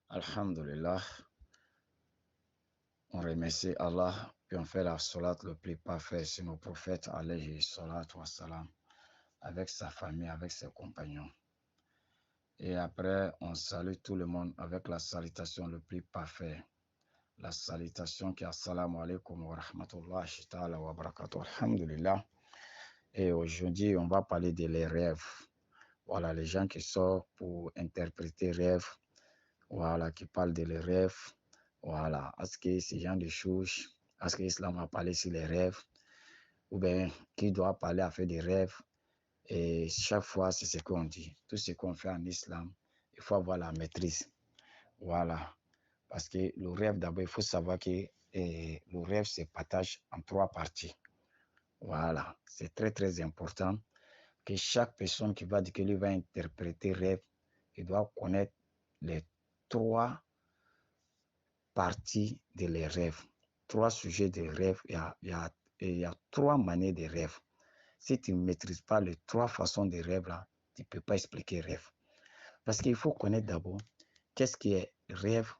Alhamdulillah, on remercie Allah, puis on fait la salat le plus parfait sur nos prophètes, alayhi salatu wassalam, avec sa famille, avec ses compagnons. Et après, on salue tout le monde avec la salutation le plus parfait. La salutation qui est assalamu alaikum wa rahmatullahi ta'ala wa barakatuh. Alhamdulillah. Et aujourd'hui, on va parler de les rêves. Voilà, les gens qui sortent pour interpréter rêves. Voilà, qui parlent de les rêves. Voilà, est-ce que ce genre de choses, est-ce que l'islam a parlé sur les rêves, ou bien qui doit parler à faire des rêves, et chaque fois c'est ce qu'on dit. Tout ce qu'on fait en islam, il faut avoir la maîtrise. Voilà, parce que le rêve d'abord, il faut savoir que le rêve se partage en 3 parties. Voilà, c'est très très important que chaque personne qui va dire qu'il va interpréter rêve, il doit connaître les 3 parties de les rêves. 3 sujets de rêve, il y a 3 manières de rêve. Si tu ne maîtrises pas les 3 façons de rêve là, tu ne peux pas expliquer rêve. Parce qu'il faut connaître d'abord qu'est-ce qui est rêve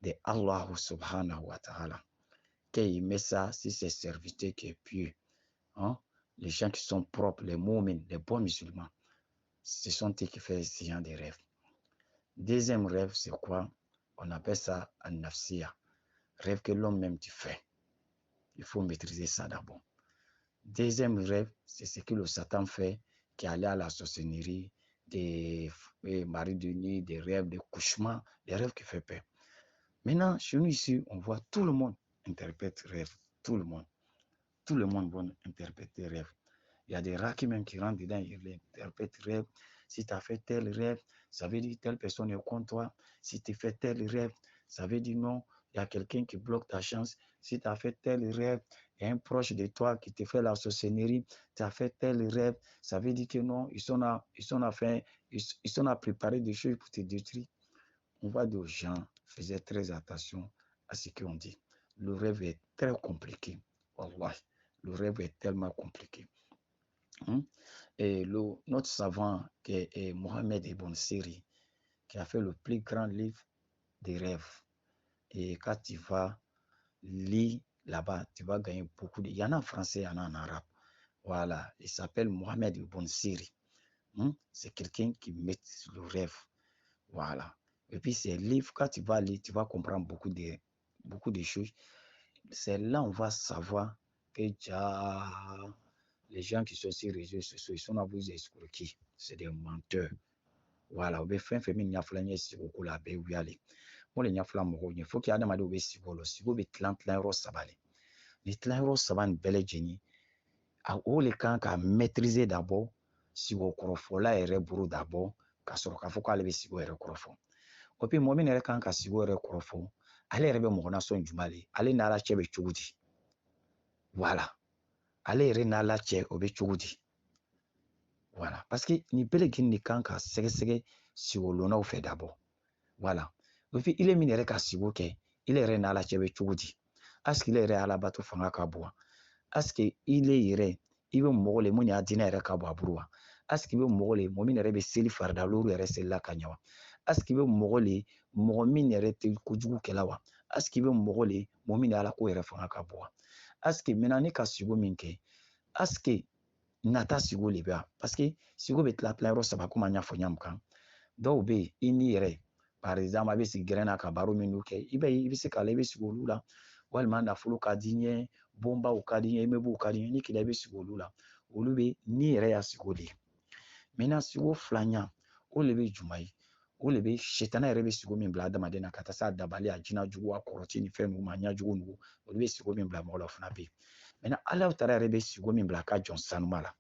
de Allah subhanahu wa ta'ala. Qu'il met ça sur ses serviteurs qui est pieux. Hein? Les gens qui sont propres, les moumins, les bons musulmans, ce sont eux qui font ce genre de rêve. Deuxième rêve, c'est quoi? On appelle ça an-nafsiya. Rêve que l'homme même tu fais. Il faut maîtriser ça d'abord. Deuxième rêve, c'est ce que le Satan fait, qui est allé à la sorcellerie, des maris de nuit, des rêves, des couchements, des rêves qui font peur. Maintenant, chez nous ici, on voit tout le monde interprète rêve. Tout le monde. Tout le monde va interpréter rêve. Il y a des rats qui même qui rentrent dedans, ils interprètent rêve. Si tu as fait tel rêve, ça veut dire telle personne est contre toi. Si tu fais tel rêve, ça veut dire non, il y a quelqu'un qui bloque ta chance. Si tu as fait tel rêve, il y a un proche de toi qui te fait la sorcellerie. Tu as fait tel rêve, ça veut dire que non, ils sont à préparer des choses pour te détruire. On voit des gens faisaient très attention à ce qu'on dit. Le rêve est très compliqué. Wallah, le rêve est tellement compliqué. Et notre savant, qui est Mohamed Ibn Siri, qui a fait le plus grand livre des rêves. Et quand tu vas lire là-bas, tu vas gagner beaucoup. Il y en a en français, il y en a en arabe. Voilà, il s'appelle Mohamed Ibn Siri. C'est quelqu'un qui met le rêve. Voilà. Et puis ces livres, quand tu vas lire, tu vas comprendre beaucoup de choses. C'est là on va savoir que les gens qui sont sur les réseaux sociaux, ils sont à vous escroquer. C'est des menteurs. Voilà, o bɛ fɛn fɛn min ɲɛfɔla ɲɛ sigo ko la a bɛɛ wuyale. Mo le ɲɛfɔla mɔgɔw ɲɛ fo que adamadenw bɛ sigo la sigo bɛ tilan yɔrɔ 3 le. Ni tilan yɔrɔ 3 nin bɛɛ lajɛlen o le kan ka maîtriser d'abord sigo kɔrɔfɔla yɛrɛ bolo d'abord ka sɔrɔ k'a fɔ k'ale bɛ sigo yɛrɛ kɔrɔfɔ. O puis mɔgɔ min yɛrɛ kan ka sigo yɛrɛ kɔrɔfɔ, ale yɛrɛ bɛ mɔgɔ nasɔn juma le, ale n'ala cɛ bɛ cogo di? Voilà. Ale yɛrɛ n'ala cɛ o bɛ cogo di? Voilà, parce que nin bɛɛ lajɛlen de kan ka sɛgɛsɛgɛ sigolonnaw fɛ d'abord. Voilà. Et puis ile min yɛrɛ ka sigo kɛ, ile yɛrɛ n'ala cɛ bɛ cogo di? Est-ce que ile yɛrɛ alabato fanga ka bon? Est-ce que ile yɛrɛ i bɛ mɔgɔ le mun y'a diinɛ yɛrɛ ka bon a bolo wa? Est-ce que i bɛ mɔgɔ le mɔgɔ min yɛrɛ bɛ seli farida l'olu yɛrɛ selila ka ɲɛ wa? Est-ce que i bɛ mɔgɔ le mɔgɔ min yɛrɛ tɛ kojugu kɛla wa? Est-ce que i bɛ mɔgɔ le mɔgɔ min ala ko yɛrɛ fanga ka bon wa? Est-ce que maintenant ne ka sigo min kɛ, est-ce que nata sigo le bɛ wa? Parce que sigo bɛ tila yɔrɔ 3 komi an y'a fɔ ɲamu kan. Dɔw bɛ yen i ni yɛrɛ par exemple a bɛ sigi gɛrɛn na ka baro minnu kɛ i bɛ se k'a la i bɛ sigi olu la walima nafolo ka di n ye bonbaw ka di n ye immeuble ka di n ye ni kila i bɛ sigi olu la olu bɛ ni yɛrɛ y'a sigi o de ye. Maintenant sigo filanan o le bɛ juma ye o le bɛ sitana yɛrɛ bɛ sigo min bila adamaden na ka taa s'a dabali a jinɛ jugu a kɔrɔti ni fɛn ninnu ma ɲɛ jugu ninnu olu bɛ sigo min bila mɔgɔ la o fana bɛ yen. Maintenant Alahu Taala yɛrɛ bɛ sigo min bila a ka jɔn sanuma la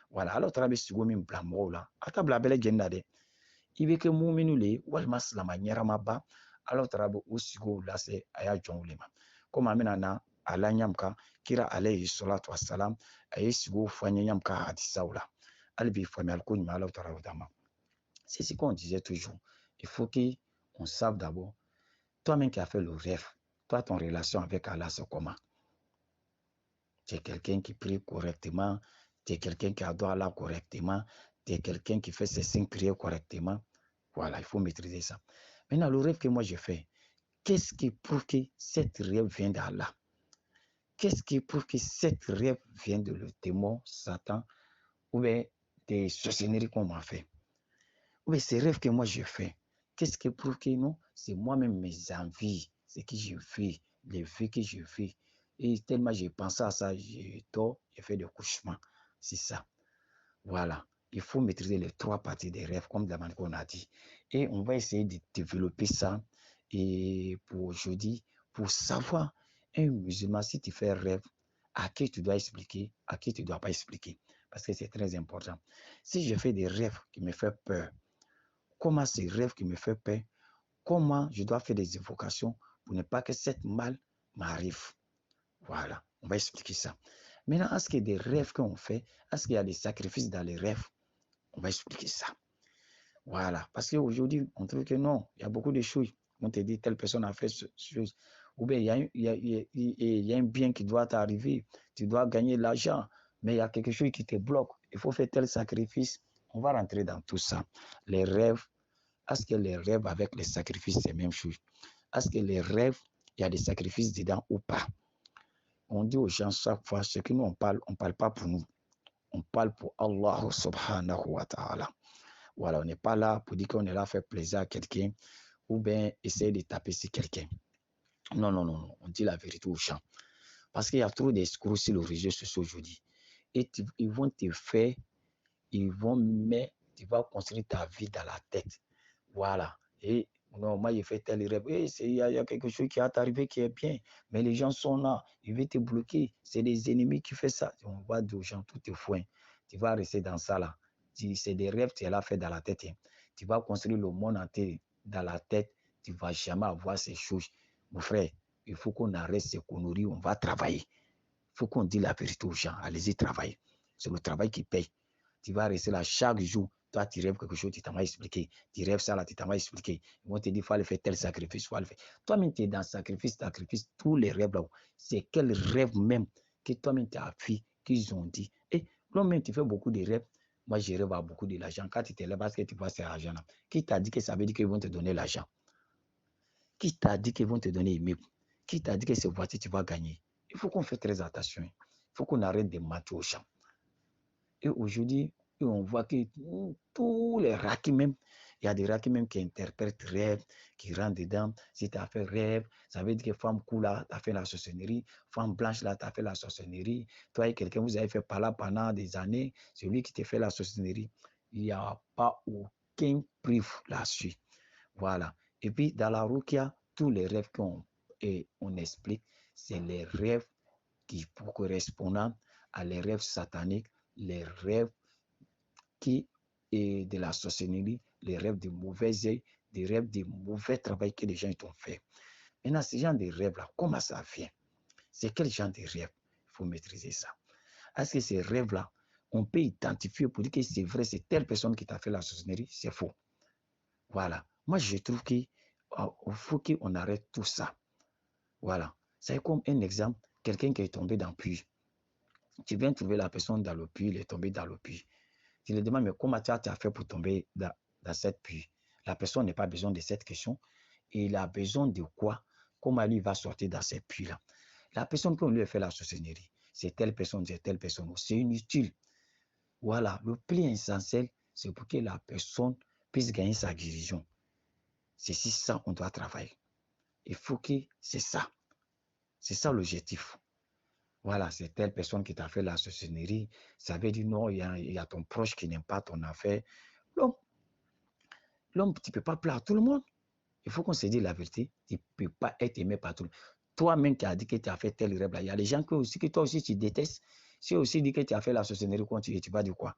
voilà Alahu Taala bɛ sigo min bila mɔgɔw la a ka bila a bɛɛ lajɛlen na dɛ. I bɛ kɛ muminu le ye walima silama ɲɛnamaba Alahu Taala bɛ o sigow lase a y'a jɔnw le ma komi an bɛna na a la ɲamu kan kira alayhi salatu wasalam a ye sigow fɔ an ye ɲamu kan hadisaw la hali bi faamuyali ko ɲuman Alahu Taala y'o d'an ma. C'est ce qu'on disait toujours. Il faut qu'on sache d'abord, toi-même qui as fait le rêve, toi ton relation avec Allah c'est comment? Tu es quelqu'un qui prie correctement, tu es quelqu'un qui adore Allah correctement, tu es quelqu'un qui fait ses 5 prières correctement. Voilà, il faut maîtriser ça. Maintenant, le rêve que moi j'ai fait, qu'est-ce qui prouve que cette rêve vient d'Allah? Qu'est-ce qui prouve que cette rêve vient de le démon, Satan, ou bien des sorcelleries qu'on m'a fait? Ou bien ces rêves que moi j'ai fait, qu'est-ce qui prouve que non? C'est moi-même mes envies, ce que je fais, les vies que je fais. Et tellement j'ai pensé à ça, j'ai tort, j'ai fait des couchements. C'est ça. Voilà. Il faut maîtriser les trois parties des rêves, comme d'abord on a dit. Et on va essayer de développer ça. Et pour aujourd'hui, pour savoir, un musulman, si tu fais un rêve, à qui tu dois expliquer, à qui tu ne dois pas expliquer. Parce que c'est très important. Si je fais des rêves qui me font peur, comment ces rêves qui me font peur, comment je dois faire des invocations pour ne pas que cette mal m'arrive. Voilà, on va expliquer ça. Maintenant, est-ce qu'il y a des rêves qu'on fait? Est-ce qu'il y a des sacrifices dans les rêves? On va expliquer ça. Voilà, parce qu'aujourd'hui, on trouve que non, il y a beaucoup de choses. On te dit, telle personne a fait ce chose. Ou bien, il y a un bien qui doit t'arriver. Tu dois gagner l'argent, mais il y a quelque chose qui te bloque. Il faut faire tel sacrifice. On va rentrer dans tout ça. Les rêves, est-ce que les rêves avec les sacrifices, c'est la même chose? Est-ce que les rêves, il y a des sacrifices dedans ou pas? On dit aux gens chaque fois, ce que nous on parle pas pour nous. On parle pour Allah subhanahu wa ta'ala. Voilà, on n'est pas là pour dire qu'on est là faire plaisir à quelqu'un ou bien essayer de taper sur quelqu'un. Non, non, non, non, on dit la vérité aux gens. Parce qu'il y a trop d'escrocs sur les réseaux sociaux aujourd'hui. Et ils vont te faire, tu vas construire ta vie dans la tête. Voilà. Et non, moi, j'ai fait tel rêve. Il y a quelque chose qui est arrivé qui est bien. Mais les gens sont là. Ils veulent te bloquer. C'est des ennemis qui font ça. On voit des gens, tout est foin. Tu vas rester dans ça là. C'est des rêves que tu as fait dans la tête. Hein. Tu vas construire le monde entier dans la tête. Tu ne vas jamais avoir ces choses. Mon frère, il faut qu'on arrête ces conneries. On va travailler. Il faut qu'on dise la vérité aux gens. Allez-y, travailler. C'est le travail qui paye. Tu vas rester là chaque jour. Toi, tu rêves quelque chose, tu t'en vas expliquer. Tu rêves ça là, tu t'en vas expliquer. Ils vont te dire, il faut aller faire tel sacrifice, il faut aller faire. Toi-même, tu es dans sacrifice, tous les rêves là. C'est quel rêve même que toi-même tu as appris, qu'ils ont dit. Et toi-même, tu fais beaucoup de rêves. Moi, je rêve à beaucoup de l'argent. Quand tu te lèves, parce que tu vois cet argent-là. Qui t'a dit que ça veut dire qu'ils vont te donner l'argent? Qui t'a dit qu'ils vont te donner immeuble? Qui t'a dit que ces voitures, tu vas gagner? Il faut qu'on fasse très attention. Il faut qu'on arrête de mentir aux gens. Et aujourd'hui, on voit que tous les raquis même, il y a des raquis même qui interprètent rêve, qui rentrent dedans. Si tu as fait rêve, ça veut dire que femme cool là, tu as fait la sorcellerie. Femme blanche là, tu as fait la sorcellerie. Toi et quelqu'un, vous avez fait par là pendant des années. C'est lui qui t'a fait la sorcellerie. Il n'y a pas aucun preuve là-dessus. Voilà. Et puis, dans la Rukia, tous les rêves on explique, c'est les rêves qui correspondent à les rêves sataniques, les rêves qui est de la sorcellerie, les rêves de mauvais œil, des rêves de mauvais travail que les gens ont fait. Maintenant, ce genre de rêves-là, comment ça vient? C'est quel genre de rêve? Il faut maîtriser ça. Est-ce que ces rêves-là, on peut identifier pour dire que c'est vrai, c'est telle personne qui t'a fait la sorcellerie? C'est faux. Voilà. Moi, je trouve qu'il faut qu'on arrête tout ça. Voilà. C'est comme un exemple, quelqu'un qui est tombé dans le puits. Tu viens trouver la personne dans le puits, il est tombé dans le puits. Tu lui demandes, mais comment tu as fait pour tomber dans cette puits? La personne n'a pas besoin de cette question. Et il a besoin de quoi? Comment lui va sortir dans cette puits-là? La personne qui lui a fait la sorcellerie, c'est telle personne, c'est telle personne. C'est inutile. Voilà. Le plus essentiel, c'est pour que la personne puisse gagner sa guérison. C'est si ça qu'on doit travailler. Il faut que c'est ça. C'est ça l'objectif. Voilà, c'est telle personne qui t'a fait la sorcellerie. Ça veut dire non, il y a ton proche qui n'aime pas ton affaire. L'homme, tu ne peux pas plaire à tout le monde. Il faut qu'on se dise la vérité. Tu ne peux pas être aimé par tout le monde. Toi-même qui as dit que tu as fait tel rêve là, il y a des gens que toi aussi tu détestes. Si aussi dit que tu as fait la sorcellerie contre eux, tu vas dire quoi?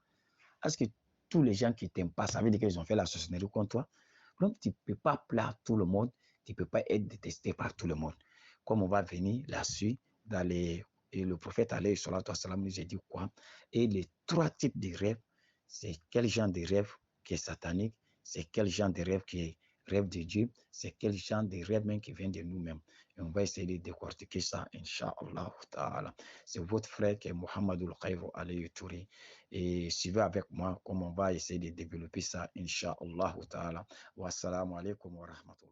Est-ce que tous les gens qui ne t'aiment pas, ça veut dire qu'ils ont fait la sorcellerie contre toi? Donc, tu ne peux pas plaire à tout le monde. Tu ne peux pas être détesté par tout le monde. Comme on va venir là-dessus, dans les, et le prophète alayhi salatu wassalam nous a dit quoi? Et les trois types de rêves, c'est quel genre de rêve qui est satanique, c'est quel genre de rêve qui est rêve de Dieu, c'est quel genre de rêve même qui vient de nous-mêmes. Et on va essayer de décortiquer ça, Inch'Allah Ta'ala. C'est votre frère qui est Mohamedou Khairou Aliyu Touré. Et suivez avec moi comment on va essayer de développer ça, Inch'Allah Ta'ala. Wassalamu alaikum wa rahmatullah.